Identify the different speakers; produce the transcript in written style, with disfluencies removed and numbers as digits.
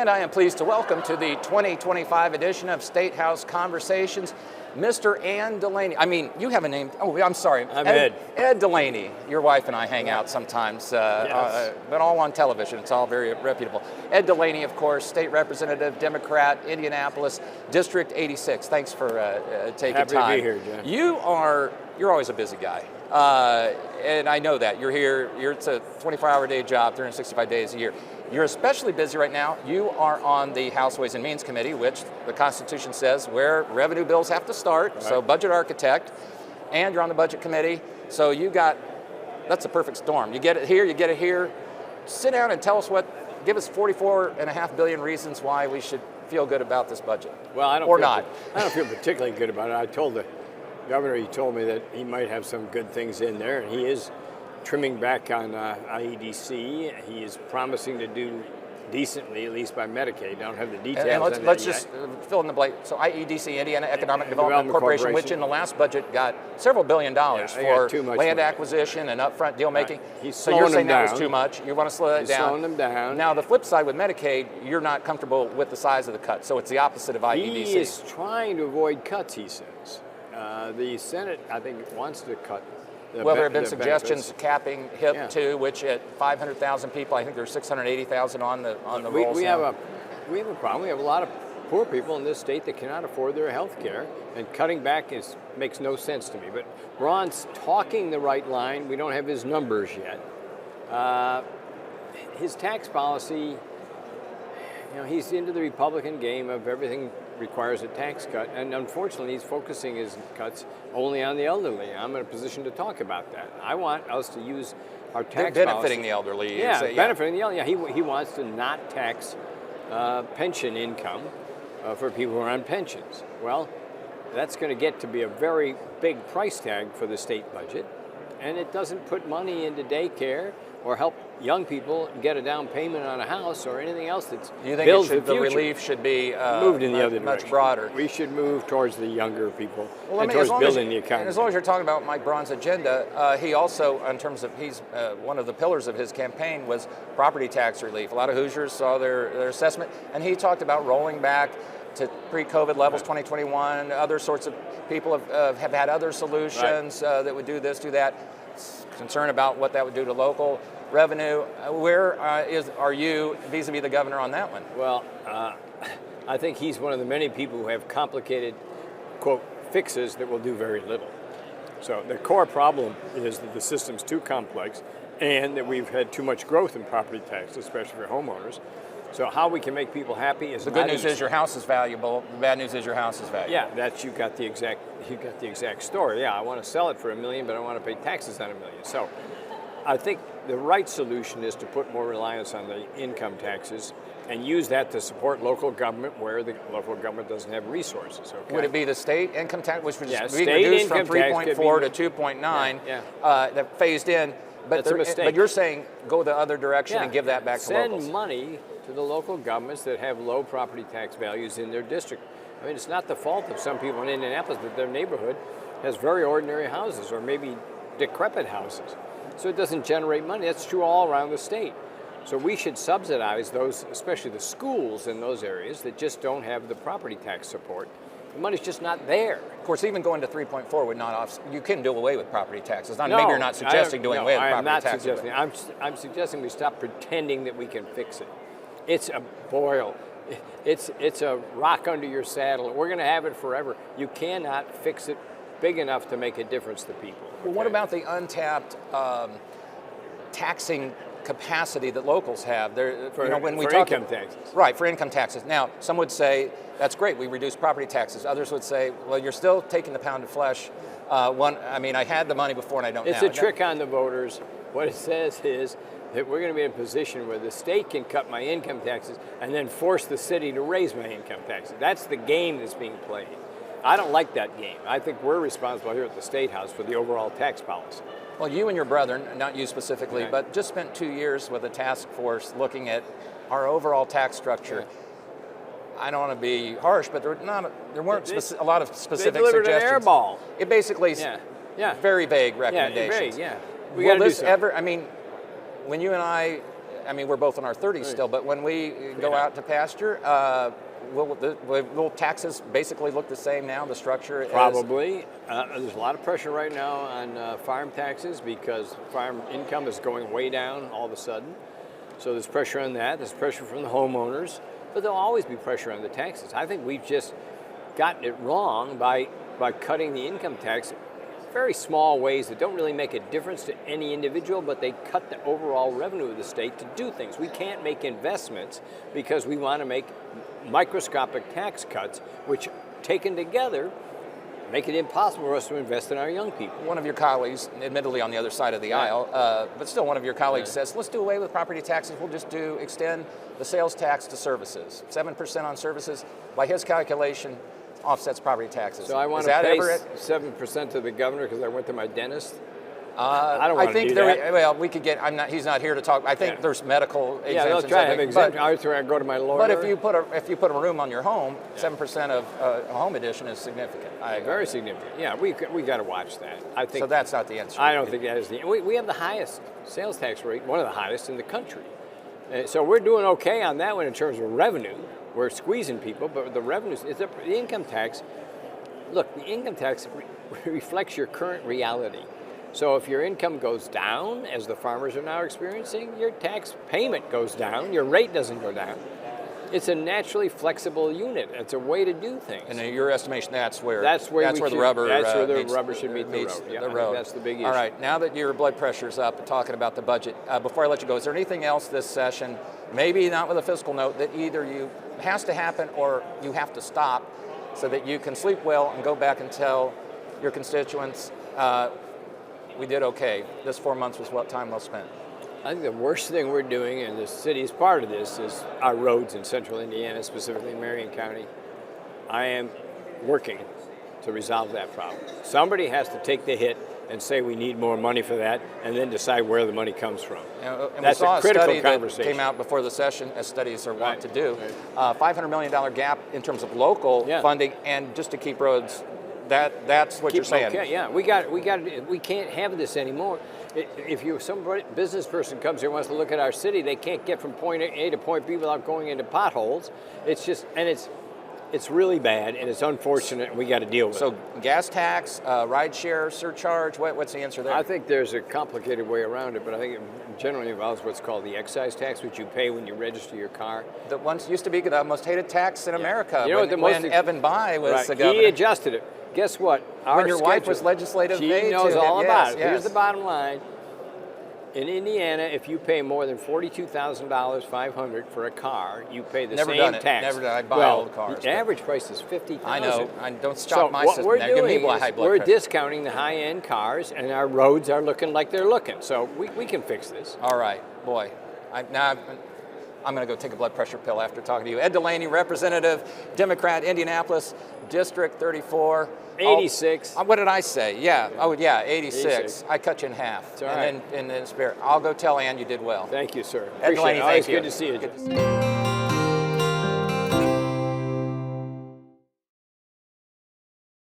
Speaker 1: And I am pleased to welcome to the 2025 edition of Statehouse Conversations, Mr. DeLaney. I mean, you have a name. Oh, I'm sorry.
Speaker 2: I'm Ed.
Speaker 1: Ed DeLaney. Your wife and I hang out sometimes,
Speaker 2: Yes.
Speaker 1: but all on television. It's all very reputable. Ed DeLaney, of course, State Representative, Democrat, Indianapolis, District 86. Thanks for taking
Speaker 2: Happy
Speaker 1: time.
Speaker 2: to be here, Jon.
Speaker 1: You're always a busy guy. And I know that. You're here, it's a 24-hour day job, 365 days a year. You're especially busy right now. You are on the House Ways and Means Committee, which the Constitution says where revenue bills have to start,
Speaker 2: right.
Speaker 1: So budget architect, and you're on the Budget Committee, so that's a perfect storm. You get it here. Sit down and give us 44.5 billion reasons why we should feel good about this budget.
Speaker 2: Well, I don't feel particularly good about it. I told the governor, he told me that he might have some good things in there, and he is trimming back on IEDC. He is promising to do decently, at least by Medicaid. I don't have the details.
Speaker 1: And let's just fill in the blank. So IEDC, Indiana Economic Development Corporation, which in the last budget got several $1 billion for land acquisition and upfront deal making.
Speaker 2: He's
Speaker 1: so you're saying that was too much. You want to slow that down.
Speaker 2: Slowing them down.
Speaker 1: Now the flip side with Medicaid, you're not comfortable with the size of the cut. So it's the opposite of IEDC.
Speaker 2: He is trying to avoid cuts, he says. The Senate, I think, wants to cut.
Speaker 1: Well, there have been suggestions
Speaker 2: benefits.
Speaker 1: capping HIP too, which at 500,000 people, I think there's 680,000 on the rolls.
Speaker 2: We have a problem. We have a lot of poor people in this state that cannot afford their health care, and cutting back makes no sense to me. But Ron's talking the right line. We don't have his numbers yet. His tax policy, he's into the Republican game of everything requires a tax cut, and unfortunately he's focusing his cuts only on the elderly. I'm in a position to talk about that. I want us to use our tax
Speaker 1: benefiting
Speaker 2: policy.
Speaker 1: the elderly.
Speaker 2: Benefiting the elderly. Yeah, he wants to not tax pension income for people who are on pensions. Well, that's going to get to be a very big price tag for the state budget, and it doesn't put money into daycare or help young people get a down payment on a house or anything else that's builds the future.
Speaker 1: The relief should be
Speaker 2: moved in the other
Speaker 1: much
Speaker 2: direction.
Speaker 1: Broader.
Speaker 2: We should move towards the younger people and towards building the economy.
Speaker 1: And as long as you're talking about Mike Braun's agenda, he also, in terms of one of the pillars of his campaign was property tax relief. A lot of Hoosiers saw their assessment, and he talked about rolling back to pre-COVID levels, 2021. Other sorts of people have had other solutions that would do this, do that. Concern about what that would do to local revenue. Where are you vis-a-vis the governor on that one?
Speaker 2: Well, I think he's one of the many people who have complicated, quote, fixes that will do very little. So the core problem is that the system's too complex and that we've had too much growth in property tax, especially for homeowners. So how we can make people happy is
Speaker 1: the good news is your house is valuable. The bad news is your house is valuable.
Speaker 2: Yeah, you got the exact story. Yeah, I want to sell it for $1 million, but I want to pay taxes on $1 million. So I think the right solution is to put more reliance on the income taxes and use that to support local government where the local government doesn't have resources. Okay?
Speaker 1: Would it be the state income tax, which was being
Speaker 2: state
Speaker 1: reduced from
Speaker 2: income
Speaker 1: 3.4 to 2.9, that phased in?
Speaker 2: That's a mistake.
Speaker 1: But you're saying go the other direction and give that back to locals.
Speaker 2: Send money to the local governments that have low property tax values in their district. I mean, it's not the fault of some people in Indianapolis that their neighborhood has very ordinary houses or maybe decrepit houses. So it doesn't generate money. That's true all around the state. So we should subsidize those, especially the schools in those areas that just don't have the property tax support. The money's just not there.
Speaker 1: Of course, even going to 3.4 would not offset. You can do away with property taxes. Maybe you're not suggesting doing away with property taxes.
Speaker 2: I'm not suggesting. I'm suggesting we stop pretending that we can fix it. It's a boil. It's a rock under your saddle. We're going to have it forever. You cannot fix it big enough to make a difference to people.
Speaker 1: Well, what about the untapped taxing capacity that locals have?
Speaker 2: When we talk income taxes.
Speaker 1: Right, for income taxes. Now, some would say, that's great, we reduce property taxes. Others would say, well, you're still taking the pound of flesh. I had the money before and I don't now.
Speaker 2: It's a trick on the voters. What it says is that we're going to be in a position where the state can cut my income taxes and then force the city to raise my income taxes. That's the game that's being played. I don't like that game. I think we're responsible here at the State House for the overall tax policy.
Speaker 1: Well, you and your brethren, not you specifically, but just spent 2 years with a task force looking at our overall tax structure. I don't want to be harsh, but there weren't a lot of specific
Speaker 2: they delivered
Speaker 1: suggestions.
Speaker 2: An airball.
Speaker 1: It basically is very vague recommendations.
Speaker 2: Yeah,
Speaker 1: Will this ever? I mean, when you and I I mean, we're both in our 30s still, but when we go out to pasture, will taxes basically look the same now, the structure?
Speaker 2: Probably. There's a lot of pressure right now on farm taxes because farm income is going way down all of a sudden. So there's pressure on that. There's pressure from the homeowners, but there'll always be pressure on the taxes. I think we've just gotten it wrong by cutting the income tax very small ways that don't really make a difference to any individual, but they cut the overall revenue of the state to do things. We can't make investments because we want to make microscopic tax cuts, which taken together make it impossible for us to invest in our young people.
Speaker 1: One of your colleagues, admittedly on the other side of the aisle, but still one of your colleagues says, let's do away with property taxes. We'll just extend the sales tax to services. 7% on services, by his calculation, offsets property taxes.
Speaker 2: So I want to pay 7% to the governor because I went to my dentist. I don't want to do that.
Speaker 1: Well, we could get. He's not here to talk. I think there's medical exemptions.
Speaker 2: Yeah, they'll try to have exemptions. I go to my lawyer.
Speaker 1: But if you put a room on your home, 7% of a home addition is significant.
Speaker 2: Very significant. Yeah, we got to watch that. I think.
Speaker 1: So that's not the answer.
Speaker 2: I don't think that is the. We have the highest sales tax rate, one of the highest in the country. So we're doing okay on that one in terms of revenue. We're squeezing people, but the revenues, the income tax. Look, the income tax reflects your current reality. So if your income goes down, as the farmers are now experiencing, your tax payment goes down, your rate doesn't go down. It's a naturally flexible unit. It's a way to do things.
Speaker 1: And in your estimation, that's where the
Speaker 2: rubber should meet the road. Yeah,
Speaker 1: the road.
Speaker 2: That's the big issue.
Speaker 1: All right, now that your blood pressure's up and talking about the budget, before I let you go, is there anything else this session, maybe not with a fiscal note, that either has to happen or you have to stop so that you can sleep well and go back and tell your constituents, we did okay. This 4 months was time well spent.
Speaker 2: I think the worst thing we're doing, and the city's part of this, is our roads in central Indiana, specifically Marion County. I am working to resolve that problem. Somebody has to take the hit and say we need more money for that, and then decide where the money comes from.
Speaker 1: And
Speaker 2: that's
Speaker 1: we saw
Speaker 2: a critical
Speaker 1: study
Speaker 2: conversation.
Speaker 1: That came out before the session, as studies are wont to do. $500 million gap in terms of local funding, and just to keep roads. That's what you're saying.
Speaker 2: Okay, yeah, we can't have this anymore. If some business person comes here and wants to look at our city, they can't get from point A to point B without going into potholes. It's really bad, and it's unfortunate, and we got to deal with it.
Speaker 1: So gas tax, ride share surcharge, what's the answer there?
Speaker 2: I think there's a complicated way around it, but I think it generally involves what's called the excise tax, which you pay when you register your car.
Speaker 1: That once used to be the most hated tax in America. When Evan Bayh was the governor.
Speaker 2: He adjusted it. Guess what?
Speaker 1: When your wife was legislative aide,
Speaker 2: she knows all about it. Here's the bottom line. In Indiana, if you pay more than $42,000, $500 for a car, you pay the same tax.
Speaker 1: Never done it. I buy old cars.
Speaker 2: The average price is $50,000.
Speaker 1: I know. Don't stop my system.
Speaker 2: What we're doing is we're discounting the high-end cars, and our roads are looking like they're looking. So we can fix this.
Speaker 1: All right, boy. I'm going to go take a blood pressure pill after talking to you. Ed DeLaney, Representative, Democrat, Indianapolis, District 34.
Speaker 2: 86.
Speaker 1: What did I say? Yeah. Oh, yeah, 86. I cut you in half.
Speaker 2: It's all right.
Speaker 1: And then spirit. I'll go tell Ann you did well.
Speaker 2: Thank you, sir.
Speaker 1: Ed DeLaney, thank you.
Speaker 2: Good to see you.